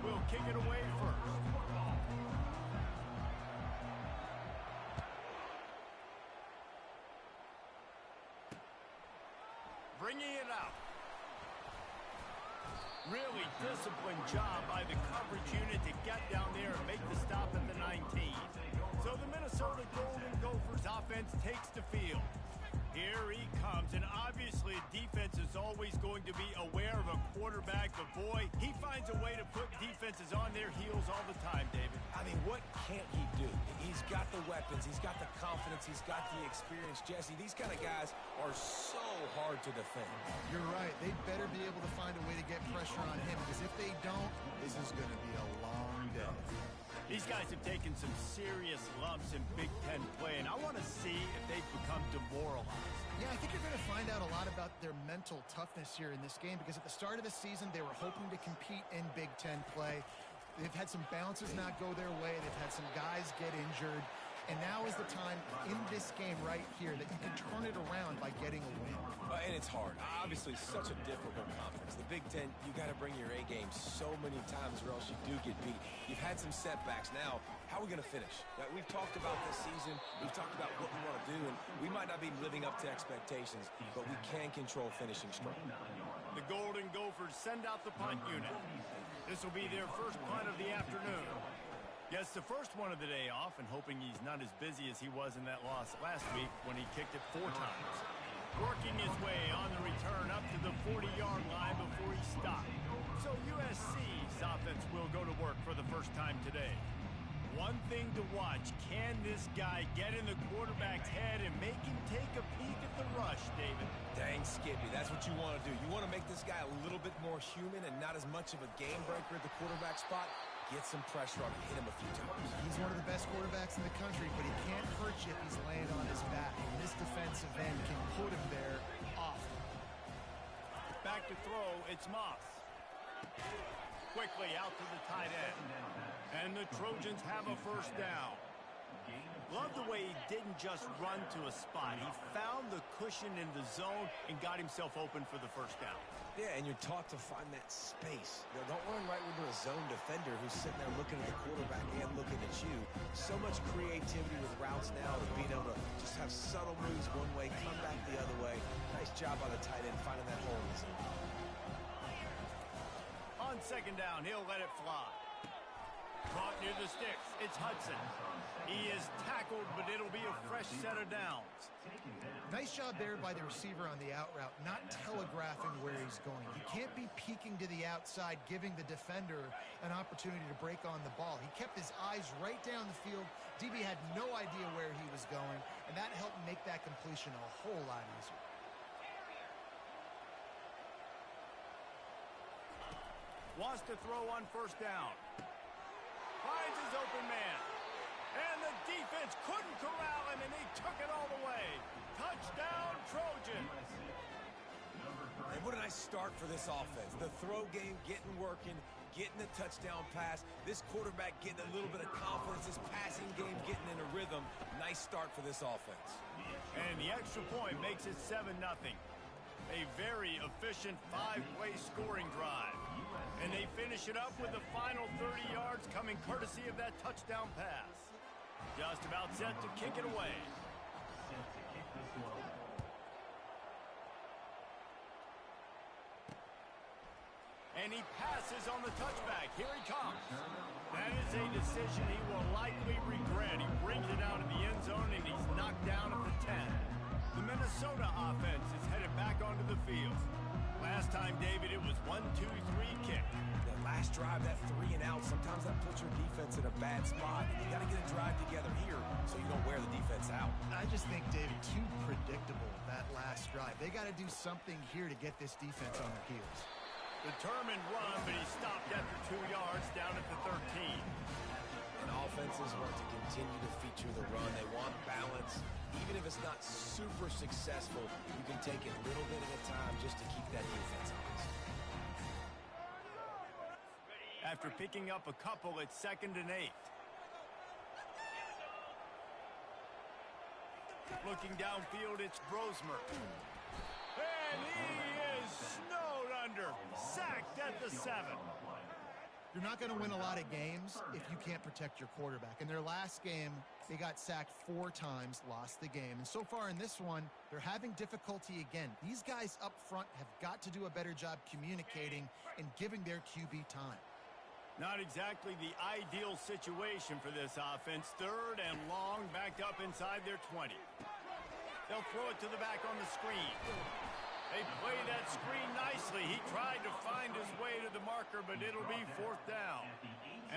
will kick it away first. Bringing it out. Really disciplined job by the coverage unit to get down there and make the stop at the 19. So the Minnesota Golden Gophers offense takes the field. Here he comes, and obviously defense is always going to be aware of a quarterback, but boy, he finds a way to put defenses on their heels all the time, David. I mean, what can't he do? He's got the weapons, he's got the confidence, he's got the experience. Jesse, these kind of guys are so hard to defend. You're right. They better be able to find a way to get pressure on him, because if they don't, this is going to be a long day. These guys have taken some serious lumps in Big Ten play, and I want to see if they've become demoralized. Yeah, I think you're going to find out a lot about their mental toughness here in this game, because at the start of the season, they were hoping to compete in Big Ten play. They've had some bounces not go their way. They've had some guys get injured. And now is the time in this game right here that you can turn it around by getting a win. And it's hard. Obviously, such a difficult conference. The Big Ten, you got to bring your A game so many times or else you do get beat. You've had some setbacks. Now, how are we going to finish? We've talked about this season. We've talked about what we want to do, and we might not be living up to expectations, but we can control finishing strong. The Golden Gophers send out the punt unit. This will be their first punt of the afternoon. Gets the first one of the day off, and hoping he's not as busy as he was in that loss last week when he kicked it 4 times. Working his way on the return up to the 40-yard line before he stopped. So USC's offense will go to work for the first time today. One thing to watch, can this guy get in the quarterback's head and make him take a peek at the rush, David? Dang, Skippy, that's what you want to do. You want to make this guy a little bit more human and not as much of a game breaker at the quarterback spot. Get some pressure on him, hit him a few times. He's one of the best quarterbacks in the country, but he can't hurt you if he's laying on his back. And this defensive end can put him there often. Back to throw, it's Moss. Quickly out to the tight end. And the Trojans have a first down. Love the way he didn't just run to a spot. He found the cushion in the zone and got himself open for the first down. Yeah, and you're taught to find that space. You know, don't run right into a zone defender who's sitting there looking at the quarterback and looking at you. So much creativity with routes now, of being able to just have subtle moves one way, come back the other way. Nice job by the tight end finding that hole in the zone. On second down, he'll let it fly. Caught near the sticks. It's Hudson. He is tackled, but it'll be a fresh set of downs. Nice job there by the receiver on the out route, not telegraphing where he's going. You can't be peeking to the outside, giving the defender an opportunity to break on the ball. He kept his eyes right down the field. DB had no idea where he was going, and that helped make that completion a whole lot easier. Wants to throw on first down. Finds his open man. And the defense couldn't corral him, and he took it all the way. Touchdown, Trojans. And what a nice start for this offense. The throw game getting working, getting the touchdown pass. This quarterback getting a little bit of confidence. This passing game getting in a rhythm. Nice start for this offense. And the extra point makes it 7-0. A very efficient 5-play scoring drive. And they finish it up with the final 30 yards coming courtesy of that touchdown pass. Just about set to kick it away. And he passes on the touchback. Here he comes. That is a decision he will likely regret. He brings it out of the end zone, and he's knocked down at the 10. The Minnesota offense is headed back onto the field. Last time, David, it was 1-2-3 kick. That last drive, that 3 and out, sometimes that puts your defense in a bad spot. And you got to get a drive together here so you don't wear the defense out. I just think, David, too predictable, that last drive. They got to do something here to get this defense on their heels. Determined run, but he stopped after 2 yards down at the 13. And offenses want to continue to feature the run. They want balance. Even if it's not super successful, you can take it a little bit at a time just to keep that defense honest. After picking up a couple, it's 2nd and 8. Looking downfield, it's Brosmer. And he is snowed under. Sacked at the 7. You're not going to win a lot of games if you can't protect your quarterback. In their last game, they got sacked 4 times, lost the game. And so far in this one, they're having difficulty again. These guys up front have got to do a better job communicating and giving their QB time. Not exactly the ideal situation for this offense. 3rd and long, backed up inside their 20. They'll throw it to the back on the screen. They play that screen nicely. He tried to find his way to the marker, but it'll be 4th down.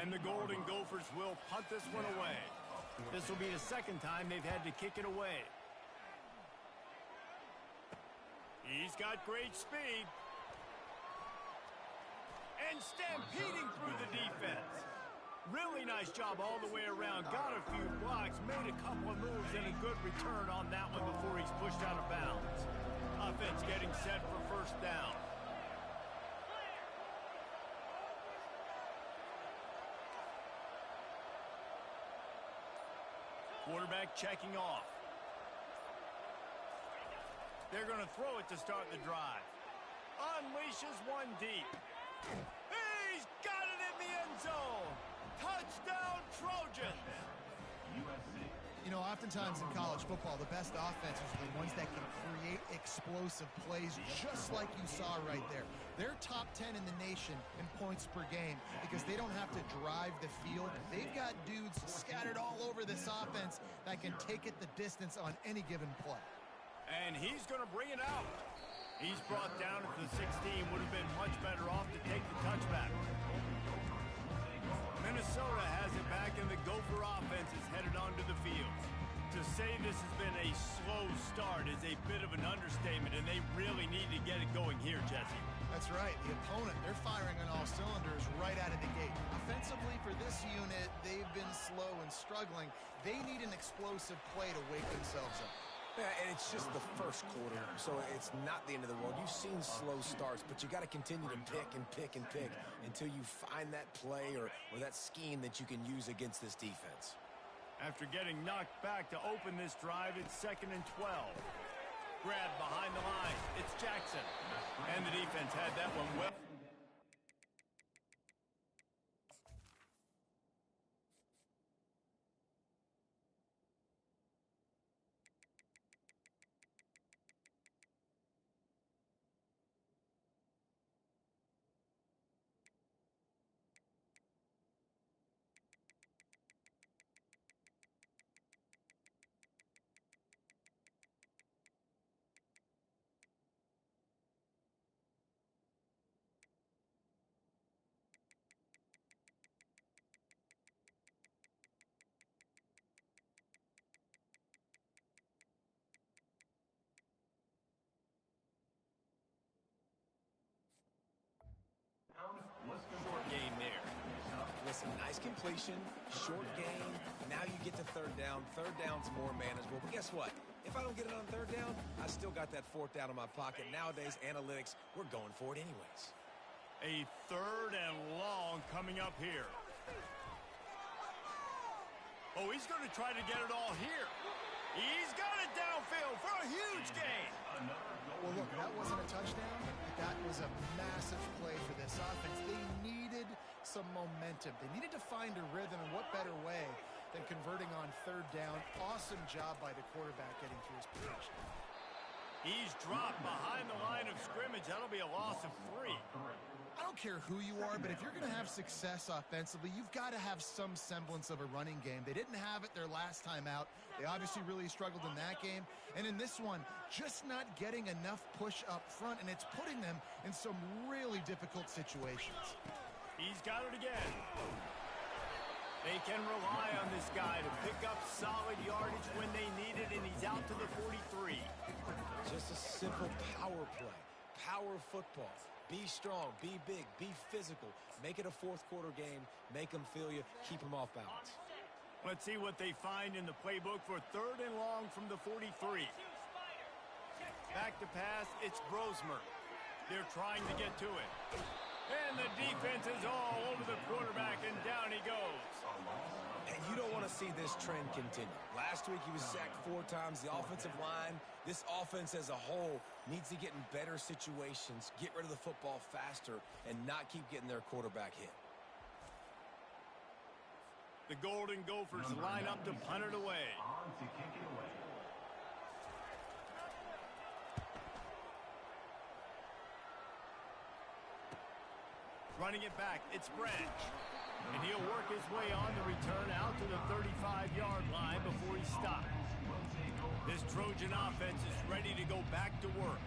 And the Golden Gophers will punt this one away. This will be the 2nd time they've had to kick it away. He's got great speed. And stampeding through the defense. Really nice job all the way around. Got a few blocks, made a couple of moves, and a good return on that one before he's pushed out of bounds. Offense getting set for 1st down. Quarterback checking off. They're going to throw it to start the drive. Unleashes one deep. He's got it in the end zone. Touchdown, Trojans. You know, oftentimes in college football, the best offenses are the ones that can create explosive plays, just like you saw right there. They're top 10 in the nation in points per game because they don't have to drive the field. They've got dudes scattered all over this offense that can take it the distance on any given play. And he's going to bring it out. He's brought down at the 16. Would have been much better off to take the touchback. Minnesota has it back, and the Gopher offense is headed onto the field. To say this has been a slow start is a bit of an understatement, and they really need to get it going here, Jesse. That's right. The opponent, they're firing on all cylinders right out of the gate. Offensively, for this unit, they've been slow and struggling. They need an explosive play to wake themselves up. Yeah, and it's just the 1st quarter, so it's not the end of the world. You've seen slow starts, but you got to continue to pick and pick and pick until you find that play or that scheme that you can use against this defense. After getting knocked back to open this drive, it's 2nd and 12. Grab behind the line. It's Jackson. And the defense had that one well. Short game there. Listen, nice completion, short game. Now you get to 3rd down. 3rd down's more manageable. But guess what? If I don't get it on 3rd down, I still got that 4th down in my pocket. Nowadays, analytics, we're going for it anyways. A 3rd and long coming up here. Oh, he's going to try to get it all here. He's got it downfield for a huge gain. Well, look, that wasn't a touchdown. That was a massive play for this offense. They needed some momentum. They needed to find a rhythm, and what better way than converting on 3rd down. Awesome job by the quarterback getting through his protection. He's dropped behind the line of scrimmage. That'll be a loss of 3. I don't care who you are, but if you're going to have success offensively, you've got to have some semblance of a running game. They didn't have it their last time out. They obviously really struggled in that game. And in this one, just not getting enough push up front, and it's putting them in some really difficult situations. He's got it again. They can rely on this guy to pick up solid yardage when they need it, and he's out to the 43. Just a simple power play. Power football. Be strong, be big, be physical. Make it a 4th quarter game. Make them feel you. Keep them off balance. Let's see what they find in the playbook for 3rd and long from the 43. Back to pass, it's Brosmer. They're trying to get to it. And the defense is all over the quarterback, and down he goes. And you don't want to see this trend continue. Last week he was sacked 4 times. The offensive line, this offense as a whole, needs to get in better situations, get rid of the football faster, and not keep getting their quarterback hit. The Golden Gophers line up to punt it away. Running it back, it's Branch. And he'll work his way on the return out to the 35-yard line before he stopped. This Trojan offense is ready to go back to work.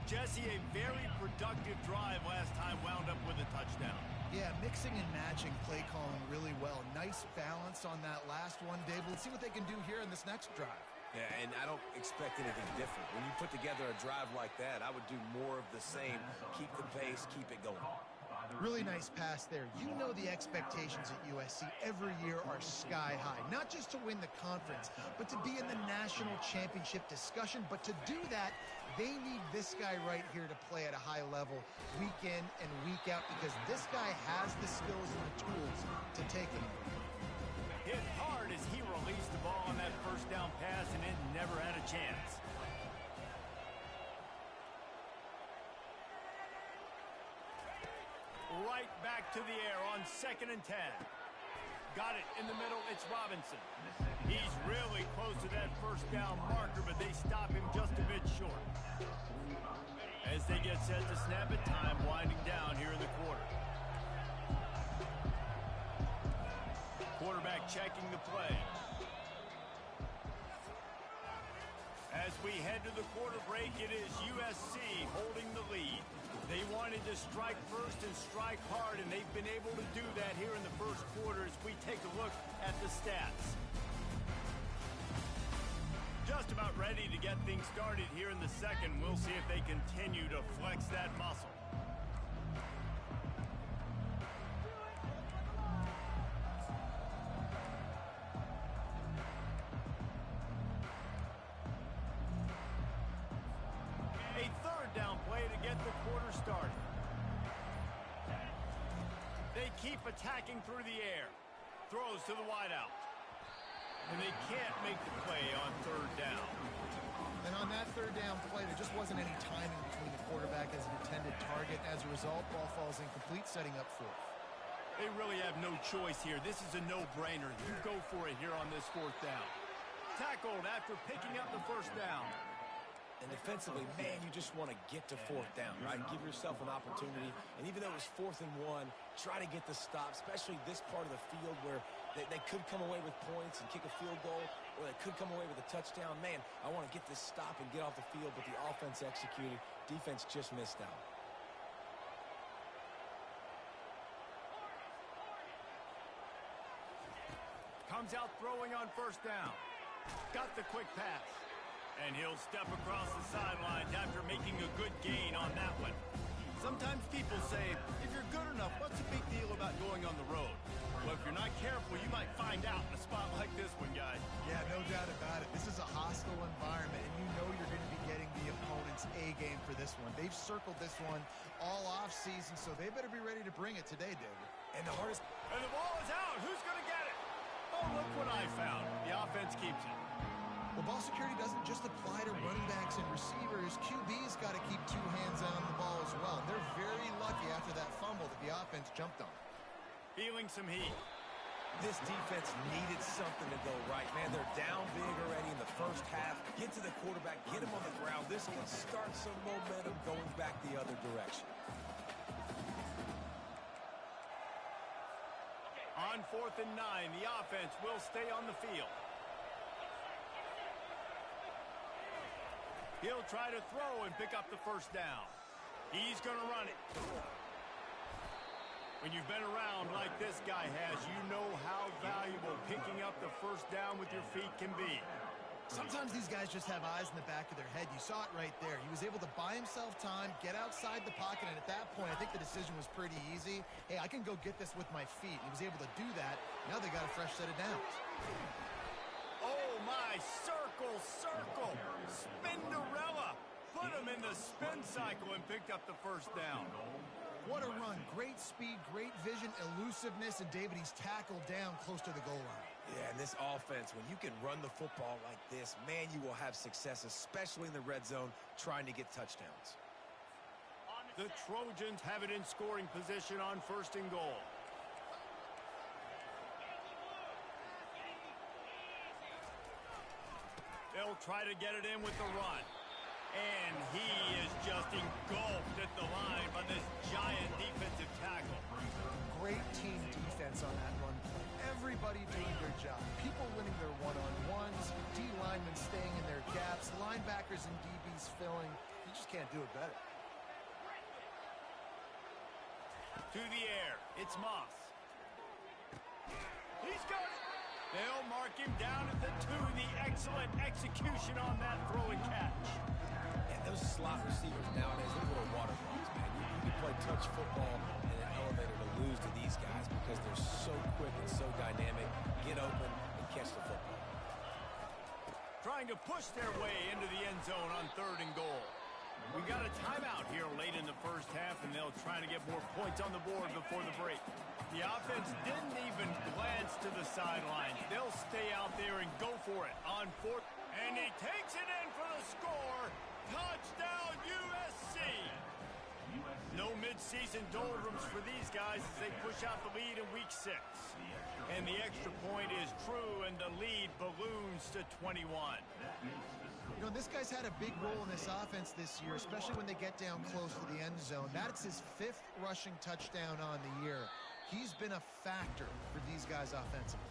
Jesse, a very productive drive last time wound up with a touchdown. Yeah, mixing and matching play calling really well. Nice balance on that last one, Dave. Let's see what they can do here in this next drive. Yeah, and I don't expect anything different. When you put together a drive like that, I would do more of the same. Keep the pace, keep it going. Really nice pass there. You know the expectations at USC every year are sky high. Not just to win the conference, but to be in the national championship discussion. But to do that, they need this guy right here to play at a high level week in and week out, because this guy has the skills and the tools to take it. Hit hard as he released the ball on that first down pass, and it never had a chance. Right back to the air on 2nd and 10. Got it in the middle, it's Robinson. He's really close to that first down marker, but they stop him just a bit short. As they get set to snap it, time winding down here in the quarter. Quarterback checking the play. As we head to the quarter break, it is USC holding the lead. They wanted to strike first and strike hard, and they've been able to do that here in the first quarter as we take a look at the stats. Just about ready to get things started here in the second. We'll see if they continue to flex that muscle. A third down play to get the quarter started. They keep attacking through the air. Throws to the wideout. And they can't make the play on third down. And on that third down play, there just wasn't any timing between the quarterback as an intended target. As a result, ball falls incomplete, setting up fourth. They really have no choice here. This is a no-brainer. You go for it here on this fourth down. Tackled after picking up the first down. And defensively, man, you just want to get to fourth down, right? Give yourself an opportunity. And even though it was 4th and 1, try to get the stop, especially this part of the field where they could come away with points and kick a field goal, or they could come away with a touchdown. Man, I want to get this stop and get off the field, but the offense executed. Defense just missed out. Comes out throwing on first down. Got the quick pass. And he'll step across the sidelines after making a good gain on that one. Sometimes people say, if you're good enough, what's the big deal about going on the road? Well, if you're not careful, you might find out in a spot like this one, guys. Yeah, no doubt about it. This is a hostile environment, and you know you're going to be getting the opponent's A game for this one. They've circled this one all off season, so they better be ready to bring it today, David. And the hardest... And the ball is out. Who's going to get it? Oh, look what I found. The offense keeps it. Well, ball security doesn't just apply to running backs and receivers. QB's got to keep 2 hands on the ball as well. They're very lucky after that fumble that the offense jumped on. Feeling some heat. This defense needed something to go right, man. They're down big already in the first half. Get to the quarterback, get him on the ground. This could start some momentum going back the other direction. On 4th and 9, the offense will stay on the field. He'll try to throw and pick up the first down. He's going to run it. When you've been around like this guy has, you know how valuable picking up the first down with your feet can be. Sometimes these guys just have eyes in the back of their head. You saw it right there. He was able to buy himself time, get outside the pocket, and at that point, I think the decision was pretty easy. Hey, I can go get this with my feet. He was able to do that. Now they got a fresh set of downs. Oh, my, circle, circle. Spinderella. Put him in the spin cycle and picked up the first down. What a run. Great speed, great vision, elusiveness, and David, he's tackled down close to the goal line. Yeah, and this offense, when you can run the football like this, man, you will have success, especially in the red zone, trying to get touchdowns. The Trojans have it in scoring position on 1st and goal. They'll try to get it in with the run. And he is just engulfed at the line by this giant defensive tackle. Great team defense on that run play. Everybody doing their job. People winning their one-on-ones, D linemen staying in their gaps, linebackers and DBs filling. You just can't do it better. To the air, it's Moss. He's got it. They'll mark him down at the 2. The excellent execution on that throw and catch. Yeah, those slot receivers nowadays, they're little water balls, man. You can play touch football in an elevator to lose to these guys because they're so quick and so dynamic. Get open and catch the football. Trying to push their way into the end zone on 3rd and goal. We got a timeout here late in the first half, and they'll try to get more points on the board before the break. The offense didn't even glance to the sidelines. They'll stay out there and go for it on 4th. And he takes it in for the score. Touchdown, USC. No midseason doldrums for these guys as they push out the lead in week 6. And the extra point is true, and the lead balloons to 21. You know, this guy's had a big role in this offense this year, especially when they get down close to the end zone. That's his 5th rushing touchdown on the year. He's been a factor for these guys offensively.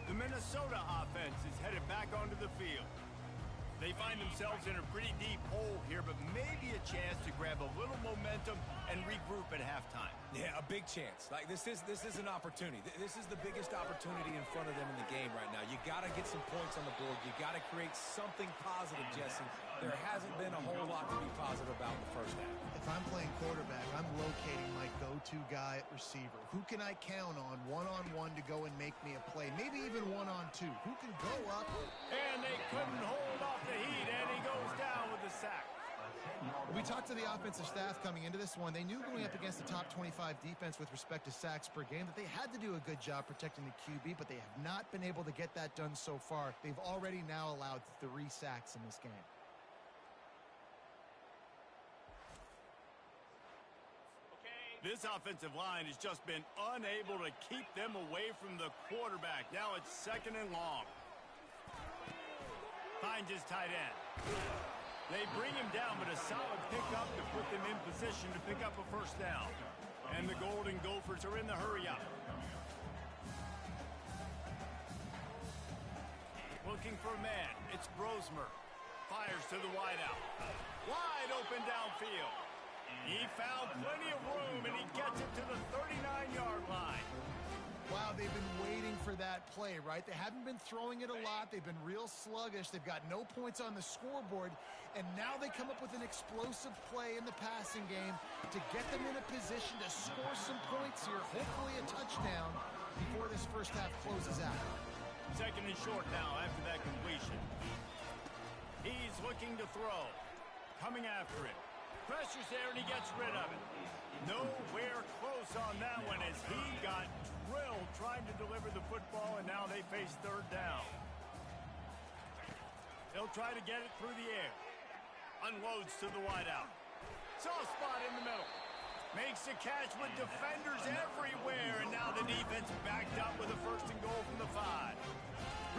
The Minnesota offense is headed back onto the field. They find themselves in a pretty deep hole here, but maybe a chance to grab a little momentum and regroup at halftime. Yeah, a big chance. Like this is an opportunity. This is the biggest opportunity in front of them in the game right now. You got to get some points on the board. You got to create something positive, Jesse. There hasn't been a whole lot to be positive about in the first half. If I'm playing quarterback, I'm locating my go-to guy at receiver. Who can I count on one-on-one to go and make me a play? Maybe even one-on-two. Who can go up? And they couldn't hold off the heat, and he goes down with the sack. We talked to the offensive staff coming into this one. They knew going up against the top 25 defense with respect to sacks per game that they had to do a good job protecting the QB, but they have not been able to get that done so far. They've already now allowed 3 sacks in this game. This offensive line has just been unable to keep them away from the quarterback. Now it's 2nd and long. Finds his tight end. They bring him down, but a solid pickup to put them in position to pick up a 1st down. And the Golden Gophers are in the hurry-up. Looking for a man. It's Brosmer. Fires to the wideout. Wide open downfield. He found plenty of room, and he gets it to the 39-yard line. Wow, they've been waiting for that play, right? They haven't been throwing it a lot. They've been real sluggish. They've got no points on the scoreboard, and now they come up with an explosive play in the passing game to get them in a position to score some points here, hopefully a touchdown before this first half closes out. 2nd and short now after that completion. He's looking to throw. Coming after it. Pressure's there, and he gets rid of it. Nowhere close on that one as he got drilled trying to deliver the football, and now they face 3rd down. They'll try to get it through the air. Unloads to the wideout. Soft spot in the middle. Makes the catch with defenders everywhere, and now the defense backed up with a 1st and goal from the 5.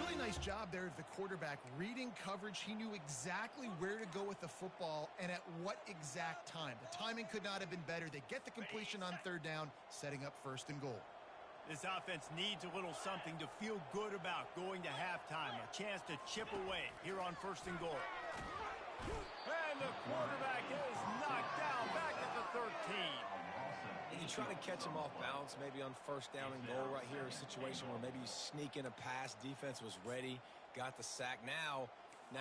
Really nice job there of the quarterback. Reading coverage, he knew exactly where to go with the football and at what exact time. The timing could not have been better. They get the completion on 3rd down, setting up 1st and goal. This offense needs a little something to feel good about going to halftime. A chance to chip away here on 1st and goal. And the quarterback is knocked down back at the 13. And you try to catch him off balance, maybe on 1st down and goal right here, a situation where maybe you sneak in a pass, defense was ready, got the sack. Now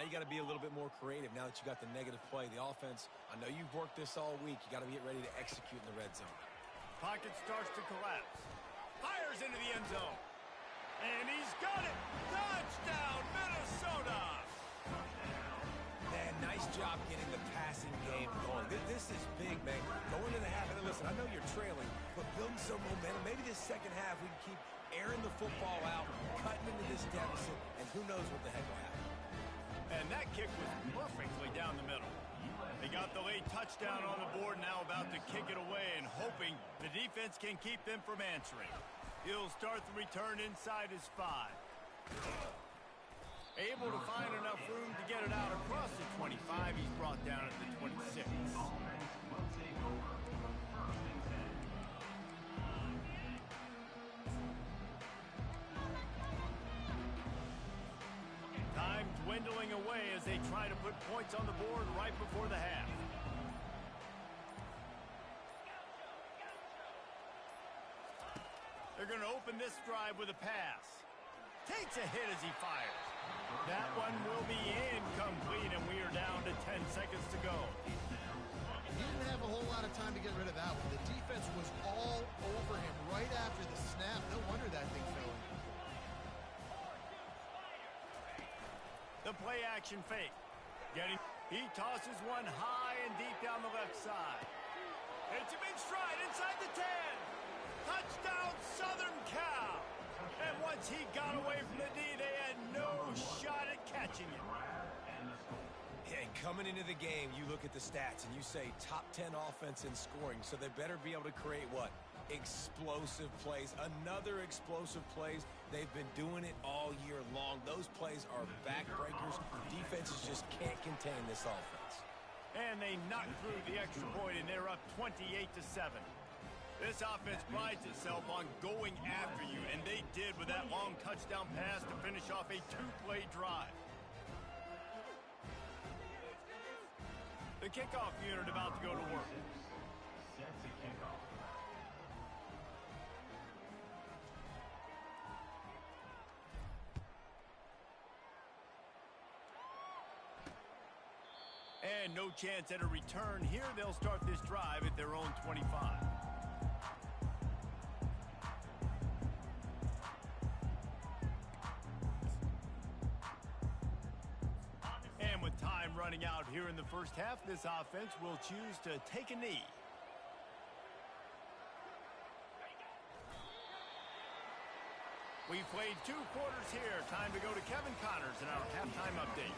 you got to be a little bit more creative now that you got the negative play. The offense, I know you've worked this all week. You got to get ready to execute in the red zone. Pocket starts to collapse. Fires into the end zone. And he's got it. Touchdown, Minnesota. Man, nice job getting the passing game going. This is big, man. Going into the half, and listen, I know you're trailing, but building some momentum. Maybe this 2nd half we can keep airing the football out, cutting into this deficit, and who knows what the heck will happen. And that kick was perfectly down the middle. They got the late touchdown on the board, now about to kick it away and hoping the defense can keep them from answering. He'll start the return inside his 5. Able to find enough room to get it out across the 25. He's brought down at the 26. Time dwindling away as they try to put points on the board right before the half. They're going to open this drive with a pass. Takes a hit as he fires. That one will be incomplete, and we are down to 10 seconds to go. He didn't have a whole lot of time to get rid of that one. The defense was all over him right after the snap. No wonder that thing fell in. The play action fake. He tosses one high and deep down the left side. Hits him in stride inside the 10. Touchdown, Southern Cal. And once he got away from the D, they had no shot at catching him. And coming into the game, you look at the stats and you say top 10 offense in scoring, so they better be able to create what? Explosive plays. Another explosive plays. They've been doing it all year long. Those plays are backbreakers. Defenses just can't contain this offense. And they knocked through the extra point, and they're up 28-7. This offense prides itself on going after you, and they did with that long touchdown pass to finish off a two-play drive. The kickoff unit about to go to work. And no chance at a return here. They'll start this drive at their own 25. And with time running out here in the first half, this offense will choose to take a knee. We've played 2 quarters here. Time to go to Kevin Connors in our halftime update.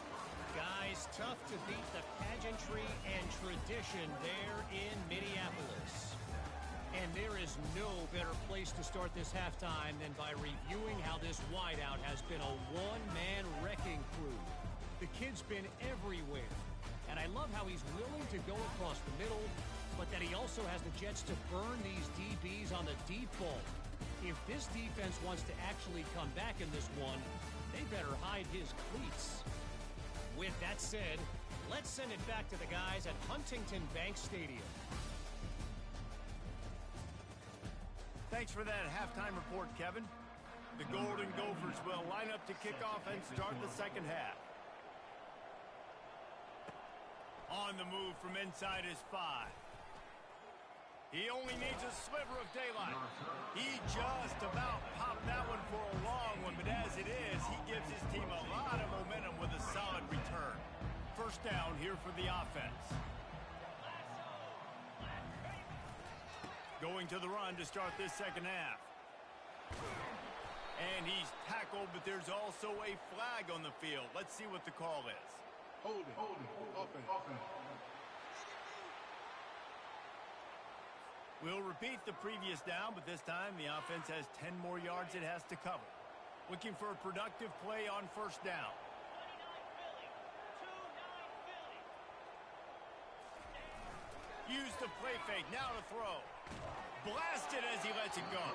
Guys, tough to beat the pageantry and tradition there in Minneapolis. And there is no better place to start this halftime than by reviewing how this wideout has been a one-man wrecking crew. The kid's been everywhere. And I love how he's willing to go across the middle, but that he also has the jets to burn these DBs on the deep ball. If this defense wants to actually come back in this one, they better hide his cleats. With that said, let's send it back to the guys at Huntington Bank Stadium. Thanks for that halftime report, Kevin. The Golden Gophers will line up to kick off and start the second half. On the move from inside his 5. He only needs a sliver of daylight. He just about popped that one for a long one, but as it is, he gives his team a lot of momentum with a solid return. First down here for the offense. Going to the run to start this second half. And he's tackled, but there's also a flag on the field. Let's see what the call is. Hold it, open. We'll repeat the previous down, but this time the offense has 10 more yards it has to cover. Looking for a productive play on first down. Use the play fake, now to throw. Blasted as he lets it go.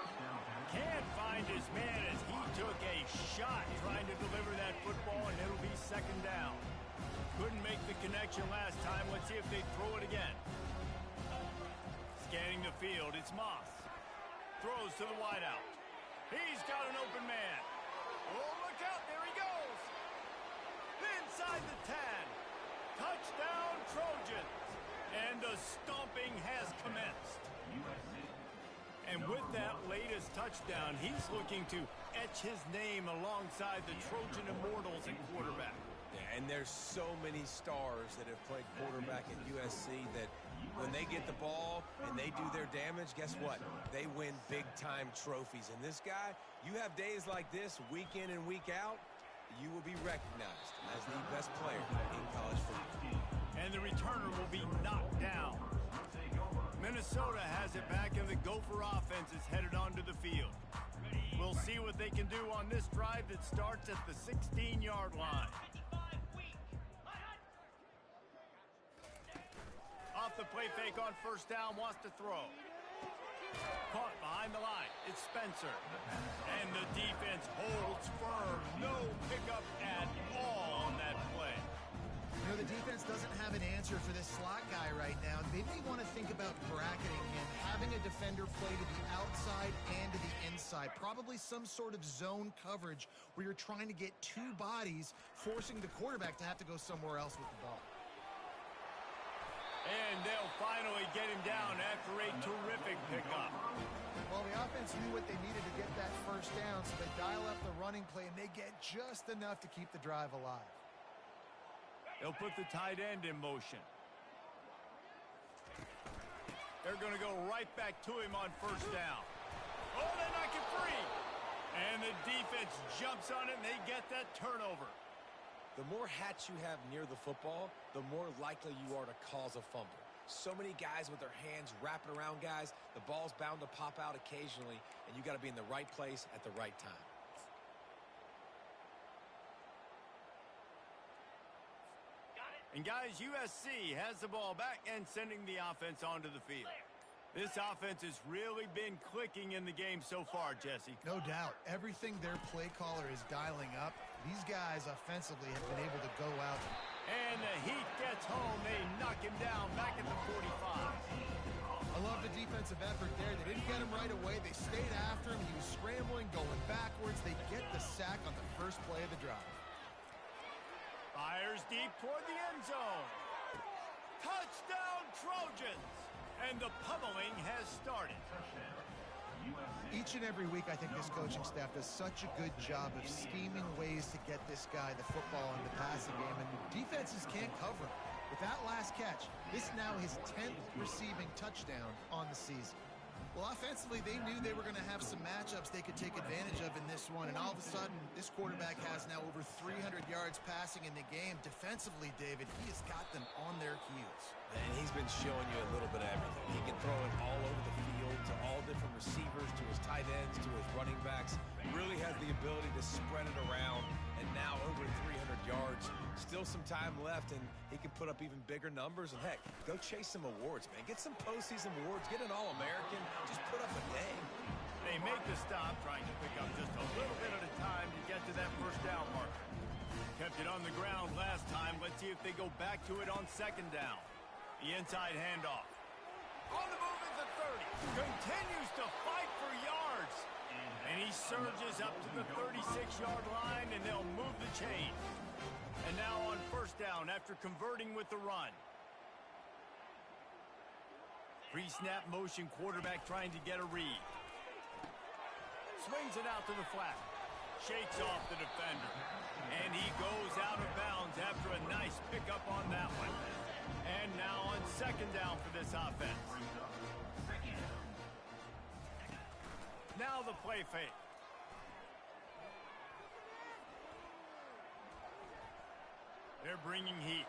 Can't find his man as he took a shot trying to deliver that football, and it'll be second down. Couldn't make the connection last time. Let's see if they throw it again. Scanning the field, it's Moss. Throws to the wideout. He's got an open man. Oh, look out, there he goes. Inside the 10. Touchdown, Trojans. And the stomping has commenced. And with that latest touchdown, he's looking to etch his name alongside the Trojan Immortals at quarterback. Yeah, and there's so many stars that have played quarterback at USC that when they get the ball and they do their damage, guess what? They win big-time trophies. And this guy, you have days like this, week in and week out, you will be recognized as the best player in college football. And the returner will be knocked down. Minnesota has it back in the Gopher offense is headed onto the field. We'll see what they can do on this drive that starts at the 16-yard line. Off the play fake on first down, wants to throw. Caught behind the line. It's Spencer. And the defense holds firm. No pickup at all on that play. You know, the defense doesn't have an answer for this slot guy right now. They may want to think about bracketing him, having a defender play to the outside and to the inside. Probably some sort of zone coverage where you're trying to get two bodies, forcing the quarterback to have to go somewhere else with the ball. And they'll finally get him down after a terrific pickup. Well, the offense knew what they needed to get that first down, so they dial up the running play, and they get just enough to keep the drive alive. They'll put the tight end in motion. They're going to go right back to him on first down. Oh, they knock it free. And the defense jumps on it, and they get that turnover. The more hats you have near the football, the more likely you are to cause a fumble. So many guys with their hands wrapping around guys, the ball's bound to pop out occasionally, and you got to be in the right place at the right time. And guys, USC has the ball back and sending the offense onto the field. This offense has really been clicking in the game so far, Jesse. No doubt. Everything their play caller is dialing up, these guys offensively have been able to go out. And the heat gets home. They knock him down back at the 45. I love the defensive effort there. They didn't get him right away. They stayed after him. He was scrambling, going backwards. They get the sack on the first play of the drive. Fires deep toward the end zone. Touchdown, Trojans! And the pummeling has started. Each and every week, I think this coaching staff does such a good job of scheming ways to get this guy the football in the passing game, and defenses can't cover him. With that last catch, this is now his 10th receiving touchdown on the season. Well, offensively, they knew they were going to have some matchups they could take advantage of in this one, and all of a sudden, this quarterback has now over 300 yards passing in the game. Defensively, David, he has got them on their heels. And he's been showing you a little bit of everything. He can throw it all over the field to all different receivers, to his tight ends, to his running backs. Really has the ability to spread it around, and now over 300 yards. Still some time left, and he can put up even bigger numbers. And, heck, go chase some awards, man. Get some postseason awards. Get an All-American. Just put up a name. They make the stop, trying to pick up just a little bit at a time to get to that first down marker. Kept it on the ground last time. Let's see if they go back to it on second down. The inside handoff. On the move is the 30. Continues to fight for yards. And he surges up to the 36-yard line, and they'll move the chain. And now on first down after converting with the run. Pre-snap motion, quarterback trying to get a read. Swings it out to the flat. Shakes off the defender. And he goes out of bounds after a nice pickup on that one. And now on second down for this offense. Now the play fake. They're bringing heat.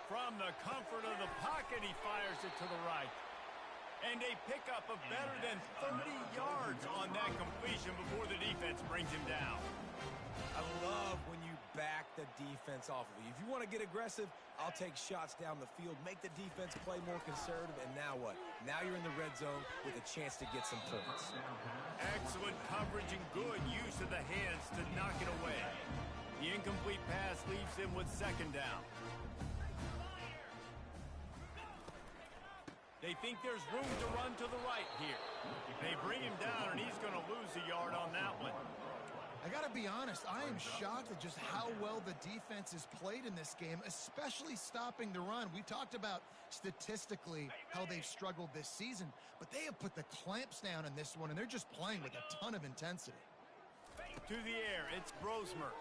From the comfort of the pocket, he fires it to the right. And a pickup of better than 30 yards on that completion before the defense brings him down. I love when you back the defense off of you. If you want to get aggressive, I'll take shots down the field, make the defense play more conservative, and now what? Now you're in the red zone with a chance to get some points. Excellent coverage and good use of the hands to knock it away. The incomplete pass leaves him with second down. They think there's room to run to the right here. They bring him down, and he's going to lose a yard on that one. I got to be honest, I am shocked at just how well the defense has played in this game, especially stopping the run. We talked about statistically how they've struggled this season, but they have put the clamps down in this one, and they're just playing with a ton of intensity. To the air, it's Brosmer.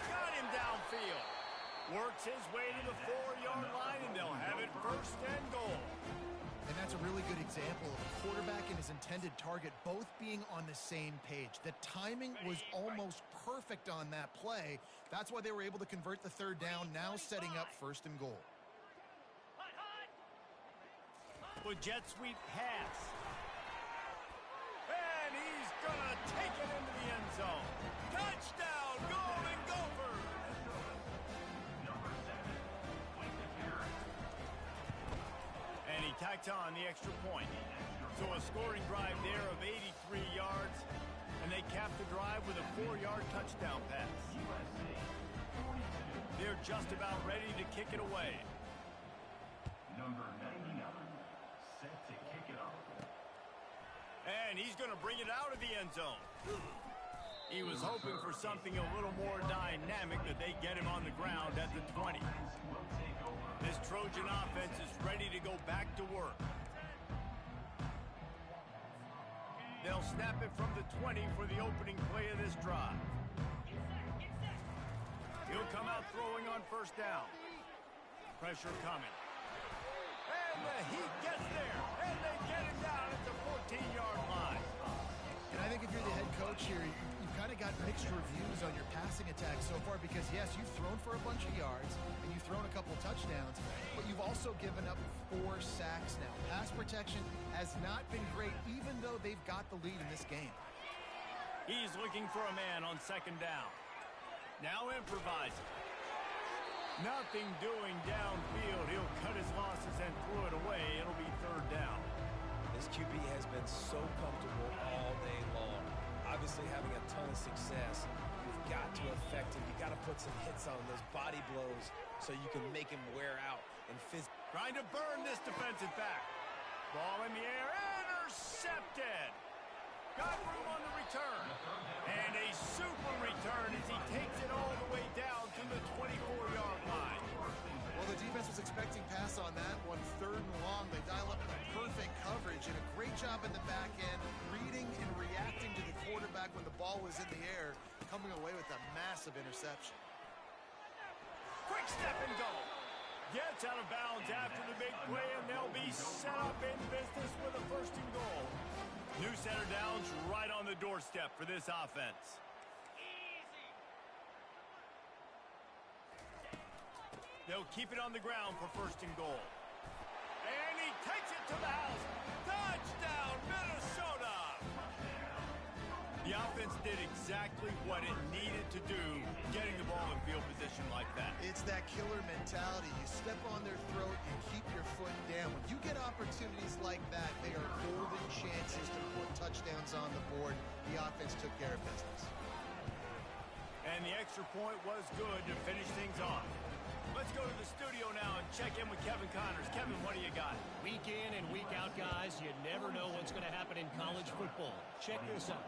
Got him downfield. Works his way to the 4-yard line, and they'll have it first and goal. And that's a really good example of a quarterback and his intended target both being on the same page. The timing was almost perfect on that play. That's why they were able to convert the third down, now setting up first and goal. With jet sweep pass. And he's going to take it into the end zone. Touchdown, Golden Gophers! And he tacks on the extra point. So a scoring drive there of 83 yards. And they cap the drive with a 4-yard touchdown pass. They're just about ready to kick it away. Number 99, set to kick it off. And he's going to bring it out of the end zone. He was hoping for something a little more dynamic, that they get him on the ground at the 20. This Trojan offense is ready to go back to work. They'll snap it from the 20 for the opening play of this drive. He'll come out throwing on first down. Pressure coming. And the Heat gets there. And they get him down at the 14-yard line. And I think if you're the head coach here, you've kind of got mixed reviews on your passing attack so far because, yes, you've thrown for a bunch of yards and you've thrown a couple touchdowns, but you've also given up 4 sacks now. Pass protection has not been great, even though they've got the lead in this game. He's looking for a man on second down. Now improvising. Nothing doing downfield. He'll cut his losses and throw it away. It'll be third down. This QB has been so comfortable all day long. Obviously having a ton of success. You've got to affect him. You've got to put some hits on those body blows so you can make him wear out. And trying to burn this defensive back. Ball in the air. Intercepted. Got room on the return. And a super return as he takes it all the way down to the 24-yard line. Well, the defense was expecting pass on that one. 3rd and long. They dial up the perfect coverage and a great job in the back end, reading and reacting to the quarterback when the ball was in the air, coming away with a massive interception. Quick step and go. Gets out of bounds after the big play, and they'll be set up in business with a 1st and goal. New center downs right on the doorstep for this offense. They'll keep it on the ground for 1st and goal. And he takes it to the house. Touchdown, Minnesota! The offense did exactly what it needed to do, getting the ball in field position like that. It's that killer mentality. You step on their throat, you keep your foot down. When you get opportunities like that, they are golden chances to put touchdowns on the board. The offense took care of business. And the extra point was good to finish things off. Let's go to the studio now and check in with Kevin Connors. Kevin, what do you got? Week in and week out, guys, you never know what's going to happen in college football. Check this out.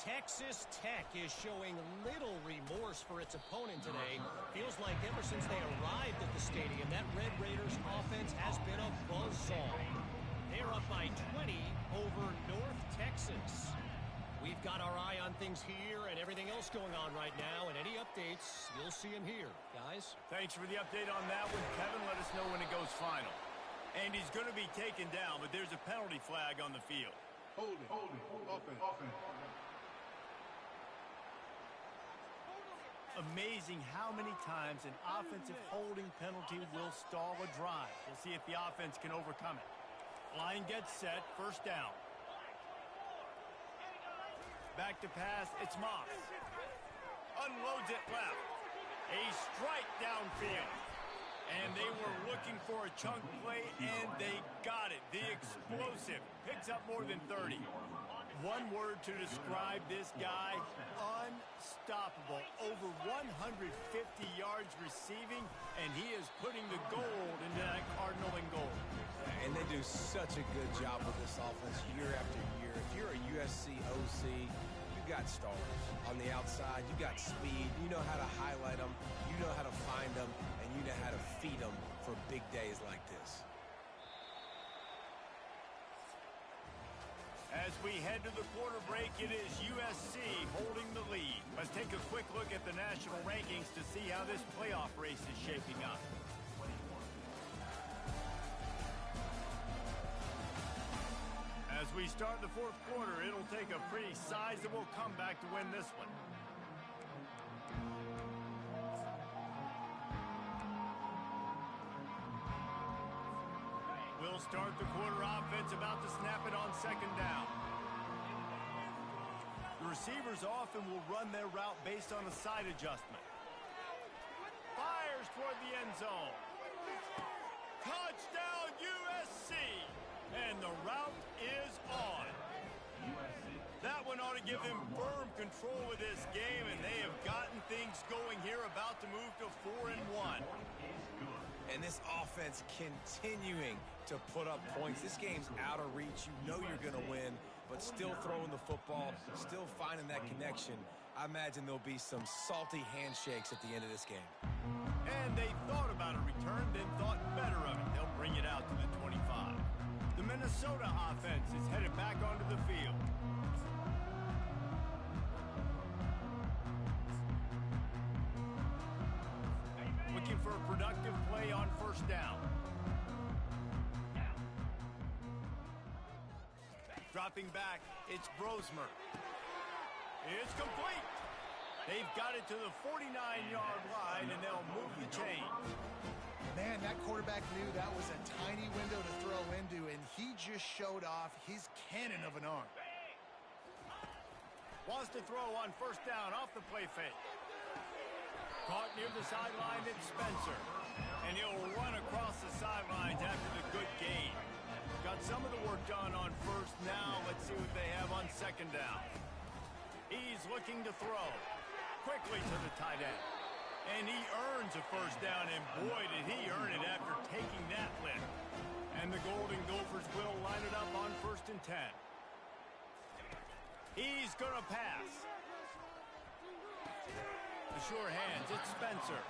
Texas Tech is showing little remorse for its opponent today. Feels like ever since they arrived at the stadium, that Red Raiders offense has been a buzzsaw. They're up by 20 over North Texas. We've got our eye on things here and everything else going on right now, and any updates, you'll see them here. Guys? Thanks for the update on that one, Kevin. Let us know when it goes final. And he's going to be taken down, but there's a penalty flag on the field. Hold it. Offense. Amazing how many times an offensive holding penalty will stall a drive. We'll see if the offense can overcome it. Line gets set, 1st down. Back to pass, it's Moss. Unloads it left. A strike downfield. And they were looking for a chunk play, and they got it. The explosive picks up more than 30. One word to describe this guy, unstoppable. Over 150 yards receiving, and he is putting the gold into that Cardinal and gold. And they do such a good job with this offense year after year. If you're a USC OC, you got stars. On the outside, you got speed. You know how to highlight them. You know how to find them. And you know how to feed them for big days like this. As we head to the quarter break, it is USC holding the lead. Let's take a quick look at the national rankings to see how this playoff race is shaping up. As we start the 4th quarter, it'll take a pretty sizable comeback to win this one. We'll start the quarter offense, about to snap it on second down. The receivers often will run their route based on a side adjustment. Fires toward the end zone. Touchdown USC! And the route is on. That one ought to give them firm control of this game, and they have gotten things going here, about to move to 4-1. And this offense continuing to put up points. This game's out of reach. You know you're going to win, but still throwing the football, still finding that connection. I imagine there'll be some salty handshakes at the end of this game. And they thought about a return, then thought better of it. They'll bring it out to the 25. The Minnesota offense is headed back onto the field. Looking for a productive play on first down. Dropping back, it's Brosmer. It's complete. They've got it to the 49-yard line, and they'll move the chain. Man, that quarterback knew that was a tiny window to throw into, and he just showed off his cannon of an arm. Wants to throw on first down off the play fake. Caught near the sideline, it's Spencer. And he'll run across the sidelines after the good gain. Got some of the work done on first. Now let's see what they have on second down. He's looking to throw. Quickly to the tight end. And he earns a first down, and boy, did he earn it after taking that lift. And the Golden Gophers will line it up on 1st and 10. He's going to pass. The sure hands, it's Spencer.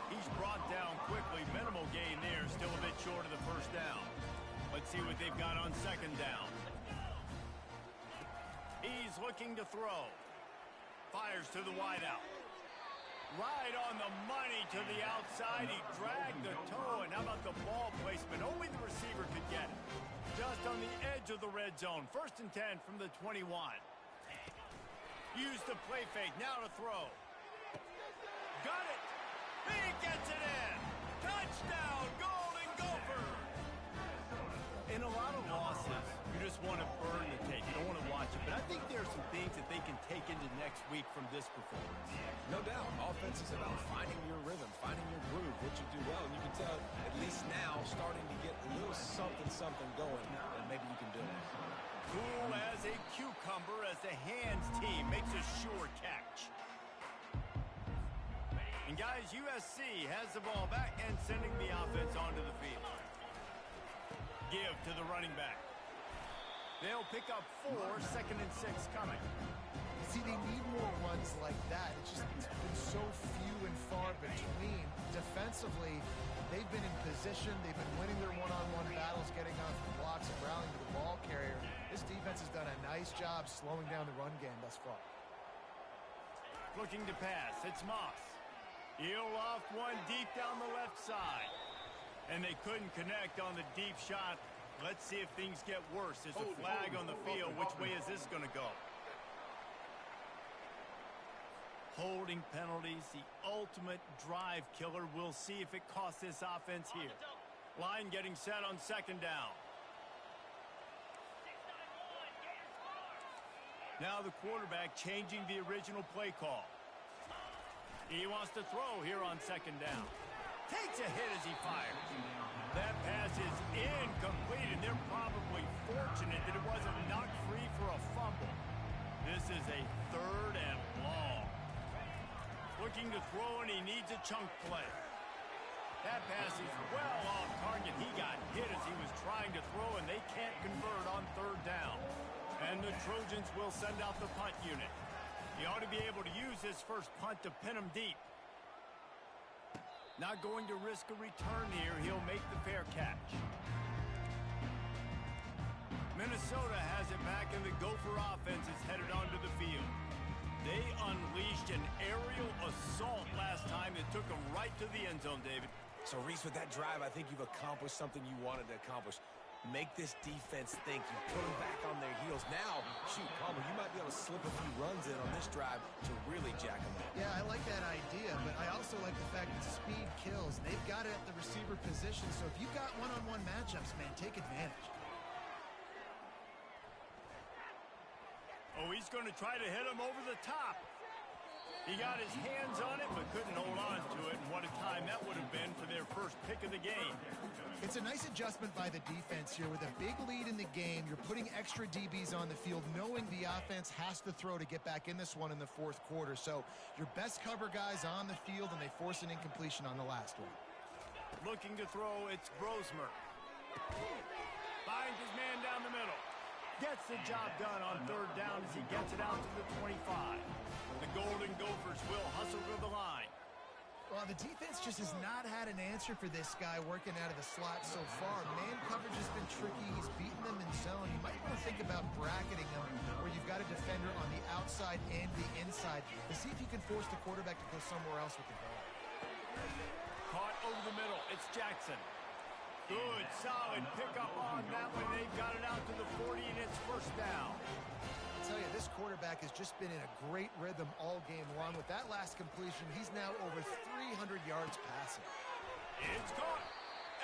He's brought down quickly. Minimal gain there, still a bit short of the first down. Let's see what they've got on second down. He's looking to throw. Fires to the wideout. Right on the money to the outside. He dragged the toe, and how about the ball placement? Only the receiver could get it. Just on the edge of the red zone. 1st and 10 from the 21. Use the play fake. Now to throw. Got it. He gets it in. Touchdown, Golden Gophers. In a lot of losses, you just want to burn the tape. You don't want to watch it. But I think there are some things that they can take into next week from this performance. No doubt. Offense is about finding your rhythm, finding your groove, what you do well. And you can tell, at least now, starting to get a little something going, and maybe you can do it. Cool as a cucumber as the hands team makes a sure catch. And guys, USC has the ball back and sending the offense onto the field. Give to the running back. They'll pick up 4, 2nd and 6 coming. See, they need more runs like that. It's been so few and far between. Defensively, they've been in position. They've been winning their one-on-one battles, getting off the blocks and rallying to the ball carrier. This defense has done a nice job slowing down the run game thus far. Looking to pass. It's Moss. He'll loft one deep down the left side. And they couldn't connect on the deep shot. Let's see if things get worse. There's a flag on the field. Which way is this going to go? Holding penalties, the ultimate drive killer. We'll see if it costs this offense here. Line getting set on second down. Now the quarterback changing the original play call. He wants to throw here on second down. Takes a hit as he fires. That pass is incomplete, and they're probably fortunate that it wasn't knocked free for a fumble. This is a 3rd and long. Looking to throw, and he needs a chunk play. That pass is well off target. He got hit as he was trying to throw, and they can't convert on 3rd down. And the Trojans will send out the punt unit. He ought to be able to use his first punt to pin him deep. Not going to risk a return here. He'll make the fair catch. Minnesota has it back, and the Gopher offense is headed onto the field. They unleashed an aerial assault last time that took them right to the end zone, David. So, Reese, with that drive, I think you've accomplished something you wanted to accomplish. make this defense think. You put them back on their heels. Now, shoot, Palmer, you might be able to slip a few runs in on this drive to really jack them up. Yeah, I like that idea, but I also like the fact that speed kills. They've got it at the receiver position, so if you've got one-on-one matchups, man, take advantage. Oh, he's going to try to hit him over the top. He got his hands on it, but couldn't hold on to it. And what a time that would have been for their first pick of the game. It's a nice adjustment by the defense here. With a big lead in the game, you're putting extra DBs on the field, knowing the offense has to throw to get back in this one in the fourth quarter. So your best cover guys on the field, and they force an incompletion on the last one. Looking to throw, it's Brosmer. Finds his man down the middle. Gets the job done on third down as he gets it out to the 25. The Golden Gophers will hustle to the line. Well, the defense just has not had an answer for this guy working out of the slot so far. Man coverage has been tricky. He's beaten them in zone. You might want to think about bracketing them where you've got a defender on the outside and the inside to see if you can force the quarterback to go somewhere else with the ball. Caught over the middle. It's Jackson. Good, solid pickup on that one. They've got it out to the 40, and it's first down. I'll tell you, this quarterback has just been in a great rhythm all game long. With that last completion, he's now over 300 yards passing. It's caught.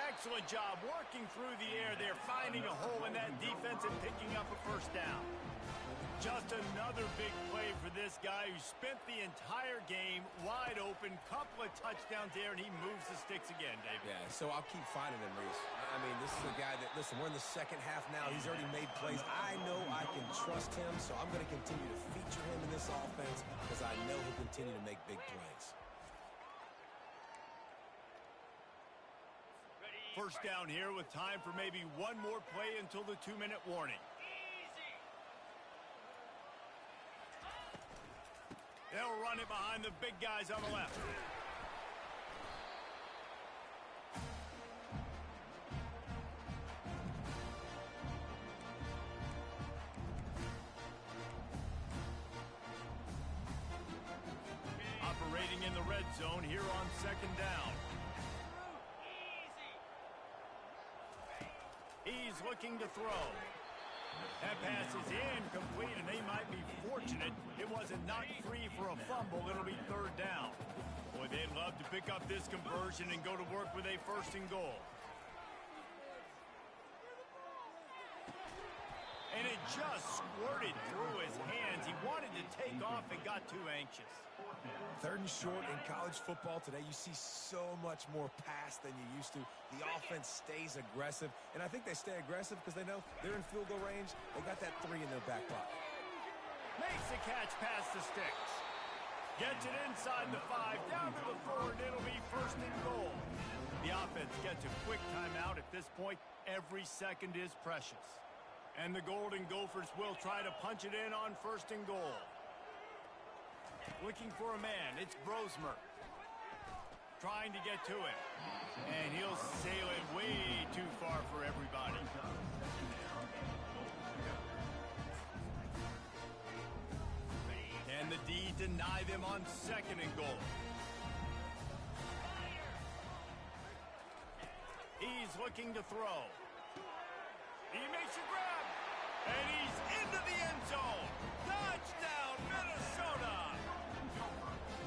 Excellent job working through the air there, finding a hole in that defense and picking up a first down. Just another big play for this guy who spent the entire game wide open. Couple of touchdowns there, and he moves the sticks again, David. Yeah, so I'll keep finding him, Reese. I mean, this is a guy that, listen, we're in the second half now. He's already made plays. I know I can trust him, so I'm going to continue to feature him in this offense because I know he'll continue to make big plays. First down here with time for maybe one more play until the 2-minute warning. They'll run it behind the big guys on the left. Operating in the red zone here on second down. He's looking to throw. That pass is incomplete, and they might be fortunate it wasn't knocked free for a fumble. It'll be third down. Boy, they'd love to pick up this conversion and go to work with a first and goal. And it just squirted through his hands. He wanted to take off and got too anxious. Third and short in college football today, you see so much more pass than you used to. The offense stays aggressive, and I think they stay aggressive because they know they're in field goal range. They got that 3 in their back pocket. Makes the catch past the sticks. Gets it inside the 5, down to the 4, and it'll be first and goal. The offense gets a quick timeout. At this point, every second is precious. And the Golden Gophers will try to punch it in on first and goal. Looking for a man, it's Brosmer. Trying to get to it. And he'll sail it way too far for everybody. Can the D deny them on second and goal? He's looking to throw. He makes a grab. And he's into the end zone. Touchdown, Minnesota!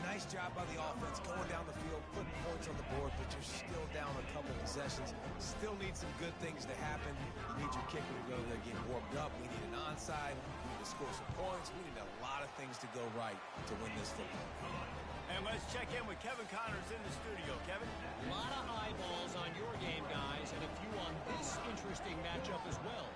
Nice job by the offense going down the field, putting points on the board, but you're still down a couple possessions. Still need some good things to happen. You need your kicker to go there, get warmed up. We need an onside. We need to score some points. We need a lot of things to go right to win this football game. And let's check in with Kevin Connors in the studio. Kevin? A lot of eyeballs on your game, guys, and a few on this interesting matchup as well.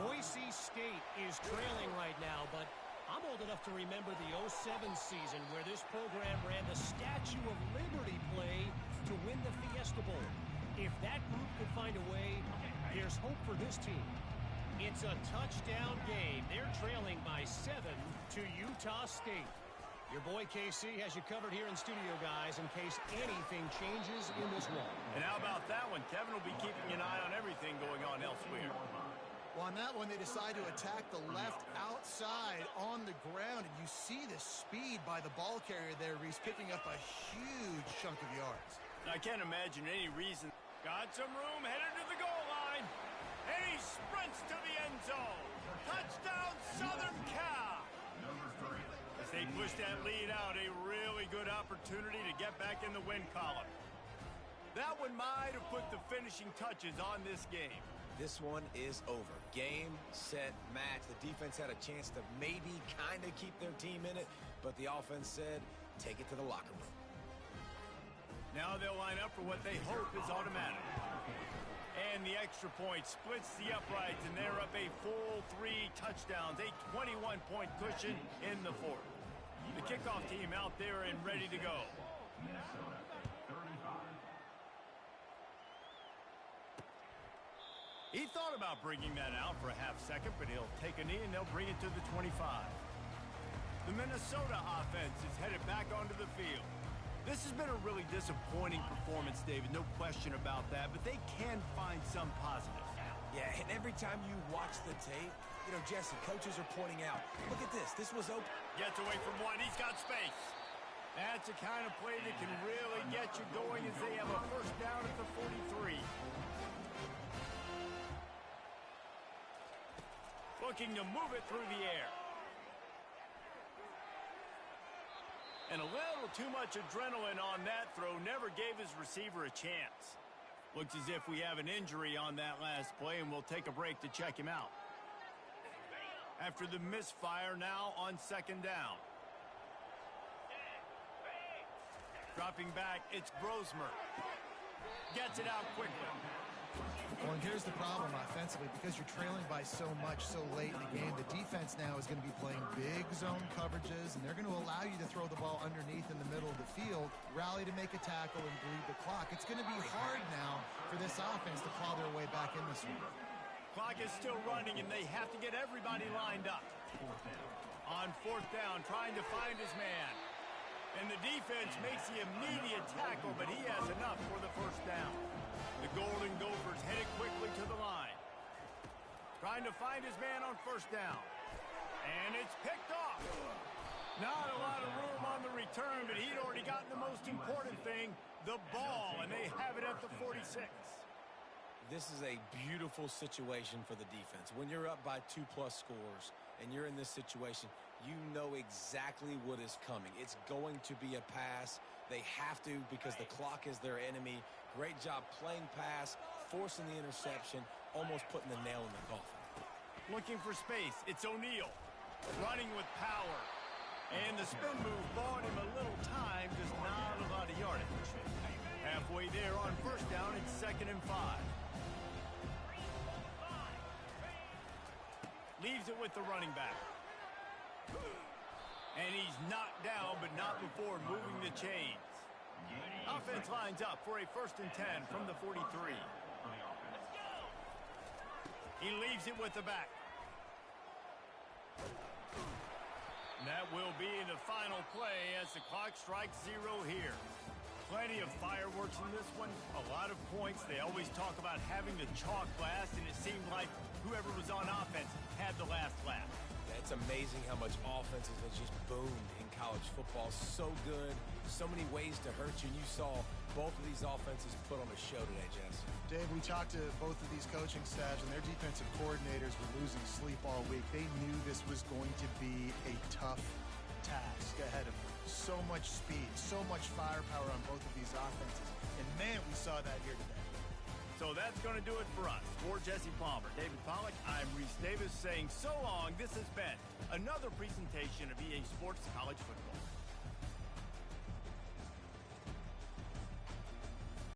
Boise State is trailing right now, but I'm old enough to remember the 07 season where this program ran the Statue of Liberty play to win the Fiesta Bowl. If that group could find a way, there's hope for this team. It's a touchdown game. They're trailing by 7 to Utah State. Your boy KC has you covered here in studio, guys, in case anything changes in this one. And how about that one? Kevin will be keeping an eye on everything going on elsewhere. Well, on that one, they decide to attack the left outside on the ground, and you see the speed by the ball carrier there, Reese, picking up a huge chunk of yards. I can't imagine any reason. Got some room, headed to the goal line. And he sprints to the end zone. Touchdown, Southern Cal. As they push that lead out, a really good opportunity to get back in the win column. That one might have put the finishing touches on this game. This one is over. Game, set, match. The defense had a chance to maybe kind of keep their team in it, but the offense said, take it to the locker room. Now they'll line up for what they hope is automatic. And the extra point splits the uprights, and they're up a full 3 touchdowns, a 21-point cushion in the fourth. The kickoff team out there and ready to go. Minnesota, 35. He thought about bringing that out for a half second, but he'll take a knee and they'll bring it to the 25. The Minnesota offense is headed back onto the field. This has been a really disappointing performance, David, no question about that, but they can find some positive. Yeah, and every time you watch the tape, you know, Jesse, coaches are pointing out, look at this, this was open. Gets away from one, he's got space. That's the kind of play that can really get you going as they have a first down at the 43. Looking to move it through the air. And a little too much adrenaline on that throw never gave his receiver a chance. Looks as if we have an injury on that last play, and we'll take a break to check him out. After the misfire, now on second down. Dropping back, it's Brosmer. Gets it out quickly. Well, and here's the problem offensively. Because you're trailing by so much so late in the game, the defense now is going to be playing big zone coverages, and they're going to allow you to throw the ball underneath in the middle of the field, rally to make a tackle, and bleed the clock. It's going to be hard now for this offense to claw their way back in this one. Clock is still running, and they have to get everybody lined up. On fourth down, trying to find his man. And the defense makes the immediate tackle, but he has enough for the first down. The Golden Gophers headed quickly to the line. Trying to find his man on first down. And it's picked off. Not a lot of room on the return, but he'd already gotten the most important thing, the ball, and they have it at the 46. This is a beautiful situation for the defense. When you're up by 2+ scores and you're in this situation, you know exactly what is coming. It's going to be a pass. They have to because the clock is their enemy. Great job playing pass, forcing the interception, almost putting the nail in the coffin. Looking for space. It's O'Neal. Running with power. And the spin move bought him a little time, just not a lot of yardage. Halfway there on first down, it's 2nd and 5. Leaves it with the running back. And he's knocked down, but not before moving the chains. Offense lines up for a 1st and 10 from the 43. He leaves it with the back. And that will be the final play as the clock strikes 0 here. Plenty of fireworks in this one. A lot of points. They always talk about having the chalk last, and it seemed like whoever was on offense had the last laugh. It's amazing how much offenses have just boomed in college football. So good, so many ways to hurt you. And you saw both of these offenses put on a show today, Jess. Dave, we talked to both of these coaching staffs, and their defensive coordinators were losing sleep all week. They knew this was going to be a tough task ahead of them. So much speed, so much firepower on both of these offenses. And, man, we saw that here today. So that's going to do it for us. For Jesse Palmer, David Pollack, I'm Reese Davis saying so long. This has been another presentation of EA Sports College Football.